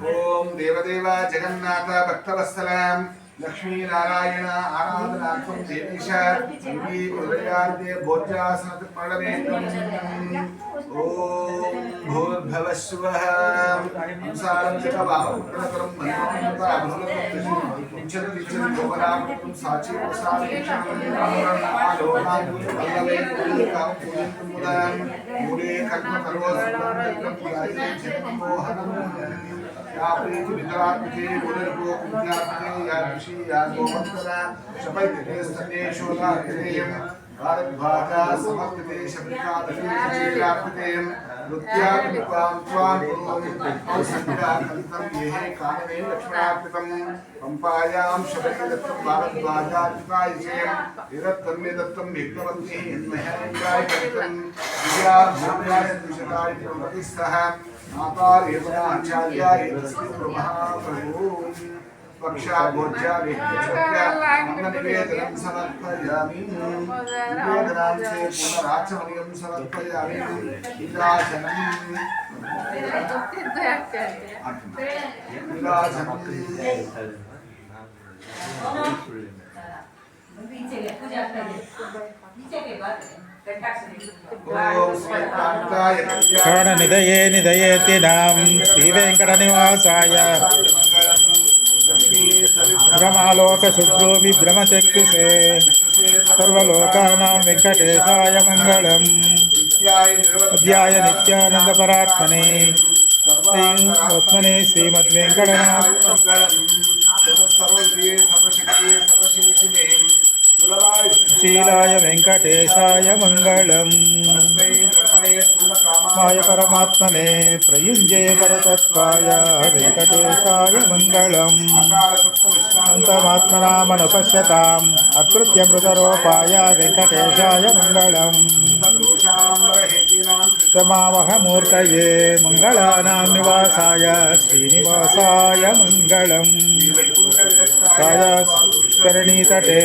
ओम देवदेव जगन्नाथ भक्तवत्सलम लक्ष्मी नारायण आराधनार्थं देवीश देवी उदयार्थे भोज्यासनत प्रणवेतम् ओम भूर्भुवः स्वः अंसारं जगवामपुत्रकरं मन्त्रं चिंचन गोपनामं साची वल्लभे काम पूजनमुदां मूले कल्पतरोस्मरणं या प्रीति वितरात्मके उदरको कुंजात्मके या ऋषि या गोमंतरा शपैते स्तने शोधात्मकेयं भारद्वाजा समर्पिते शब्दिकादशे चीरात्मके नृत्यात्मिकां त्वां औसन्या कलितं येहे कानने लक्ष्मणार्पितं पंपायां शबरीदत्तं भारद्वाजात्मिकायचेयं निरत्तन्मे दत्तं यज्ञवत्नी यन्महेन्द्राय कलितं विद्या भूम्याय द्विषदाय प्रतिष्ठः आकार आचार्याय महाप्रभु पक्षा भोज्या निवेदनं समर्पयामि निवेदनां से पुनराचमनीयं समर्पयामि शरणनिधये निधयेति नाम श्रीवेङ्कटनिवासाय भ्रमालोकशुभ्रो विभ्रमचक्षुषे सर्वलोकानां वेङ्कटेशाय मङ्गलम् अद्याय नित्यानन्दपरात्मने श्रीमद् श्रीमद्वेङ्कटनाथ शीलाय वेङ्कटेशाय मङ्गलम् माय परमात्मने प्रयुञ्जे परतत्त्वाय वेङ्कटेशाय मङ्गलम् अन्तमात्मनामनुपश्यताम् अकृत्यमृतरोपाय वेङ्कटेशाय मङ्गलम् समावहमूर्तये मङ्गलानां निवासाय श्रीनिवासाय मङ्गलम् करणीतटे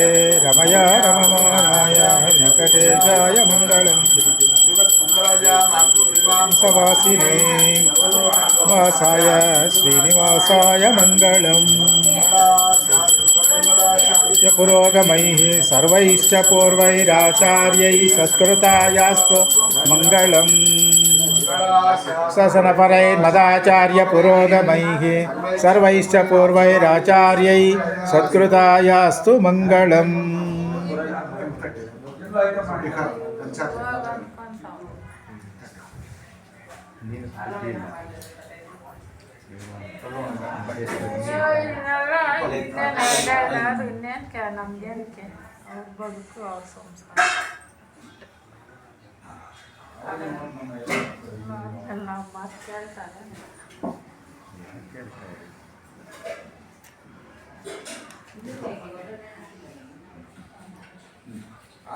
रमया रममानाय वेङ्कटेशाय मङ्गलम् सवासिने वासाय श्रीनिवासाय मङ्गलम् पुरोगमैः सर्वैश्च पूर्वैराचार्यैः सत्कृतायास्तु मङ्गलम् ससनपरैर्मदाचार्य पुरोगमैः सर्वैश्च पूर्वैराचार्यैः सत्कृतायास्तु मङ्गलम्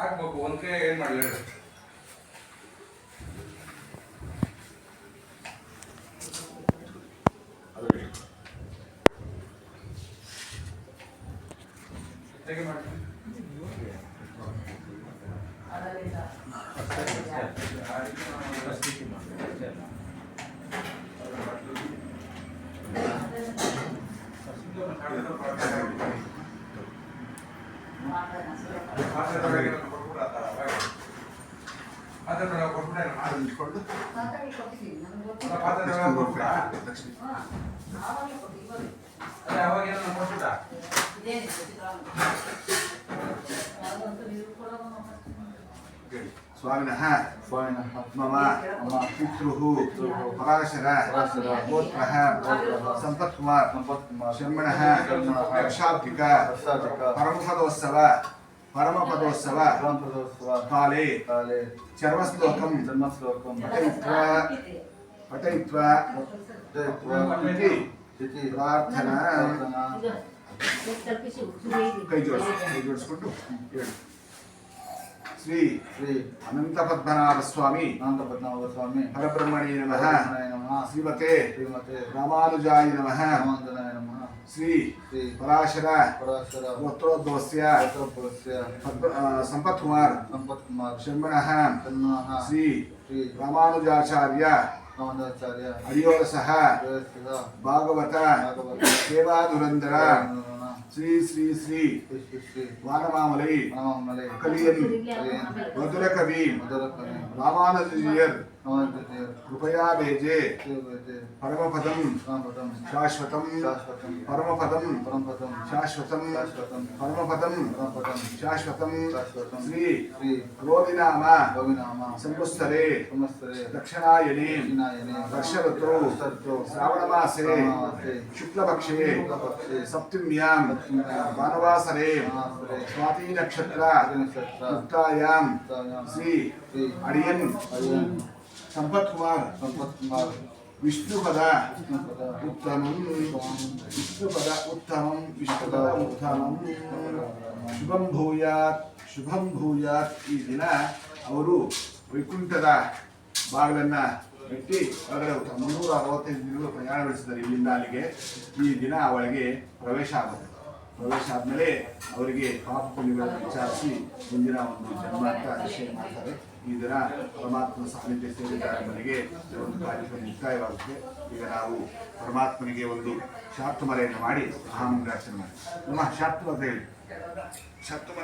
ಆಗ್ಬೇಕು ಒಂದೇ ಏನು ಮಾಡಲಿ स्वामिनः मम पितृः पराशरः गोत्रः संपत्कुमार शर्मणः रक्षाब्धिक परमपदोत्सव काले चर्मश्लोकं पठयित्वा प्रार्थना कई जोड़िस्कोंडु ಶ್ರೀ ಅನಂತ ಪದ್ಮನಾಭ ಸ್ವಾಮಿ ಪರಬ್ರಹ್ಮಣೇ ನಮಃ ಶ್ರೀಮತೆ ರಾಮಾನುಜಾಯ ನಮಃ ಶ್ರೀ ಪರಾಶರ ಗೋತ್ರೋದ್ಭವಸ್ಯ ಸಂಪತ್ ಕುಮಾರ್ ಶರ್ಮಣಃ ಶ್ರೀ ರಾಮಾನುಜಾಚಾರ್ಯ ಹರಿಯೋರಸಃ ಭಾಗವತ ಸೇವಾಧುರಂದರ ಶ್ರೀ ಶ್ರೀ ಶ್ರೀ ವಾನಮಾಮಲೈ ಕಲಿಯನ್ ಮಧುರ ಕವಿ ರಾಮಾನುಜೀಯರ್ ಕೃಪಯಾ ಬೇಜೆ ಪರಮಪದಂ ಶಾಶ್ವತಂ ಪರಮಪದಂ ಶಾಶ್ವತಂ ಪರಮಪದಂ ಶಾಶ್ವತಂ ಶ್ರೀ ಗೋವಿನಾಮ ಸಂವತ್ಸರೆ ದಕ್ಷಿಣಾಯನೆ ವರ್ಷಋತು ಶ್ರಾವಣಮಾಸೆ ಶುಕ್ಲಪಕ್ಷೆ ಸಪ್ತಮ್ಯಾಂ ಭಾನುವಾಸರೆ ಸ್ವಾತಿ ನಕ್ಷತ್ರ ಉಕ್ತಾಯಾಂ ಶ್ರೀ ಅಡಿಯನ್ ಸಂಪತ್ ಕುಮಾರ್ ವಿಷ್ಣುಪದ ಉತ್ತಮಂ ವಿಷ್ಣುಪದ ಉತ್ತಮಂ ವಿಷ್ಣುಪದ ಉತ್ತಮಂ ಶುಭಂ ಭೂಯಾತ್ ಈ ದಿನ ಅವರು ವೈಕುಂಠದ ಬಾಗಿಲನ್ನ ಮೆಟ್ಟಿ ಹೊರಗಡೆ 365 ದಿನಗಳು ಪ್ರಯಾಣ ಬೆಳೆಸಿದ್ದಾರೆ ಇಲ್ಲಿಂದ ಅಲ್ಲಿಗೆ. ಈ ದಿನ ಒಳಗೆ ಪ್ರವೇಶ ಆಗುತ್ತೆ. ಪ್ರವೇಶ ಆದಮೇಲೆ ಅವರಿಗೆ ಪಾಪ ಪುಣ್ಯಗಳನ್ನು ವಿಚಾರಿಸಿ ಮುಂದಿನ ಒಂದು ಜನ್ಮ ಅಂತ ನಿಶ್ಚಯ ಮಾಡ್ತಾರೆ. ಈ ದಿನ ಪರಮಾತ್ಮನ ಸಾನ್ನಿಧ್ಯ ಸೇರಿದ್ದಾರೆ ಮನೆಗೆ ಒಂದು ಕಾರ್ಯಕ್ರಮ ಮುಕ್ತಾಯವಾಗುತ್ತೆ. ಈಗ ನಾವು ಪರಮಾತ್ಮನಿಗೆ ಒಂದು ಶಾತ್ಮರೆಯನ್ನು ಮಾಡಿ ಮಹಾಮಂಗಳಾರ್ಚನೆ ಮಾಡಿ ನಮ್ಮ ಶಾತ್ಮ ಅಂತ ಹೇಳಿ ಶಾತ್ಮ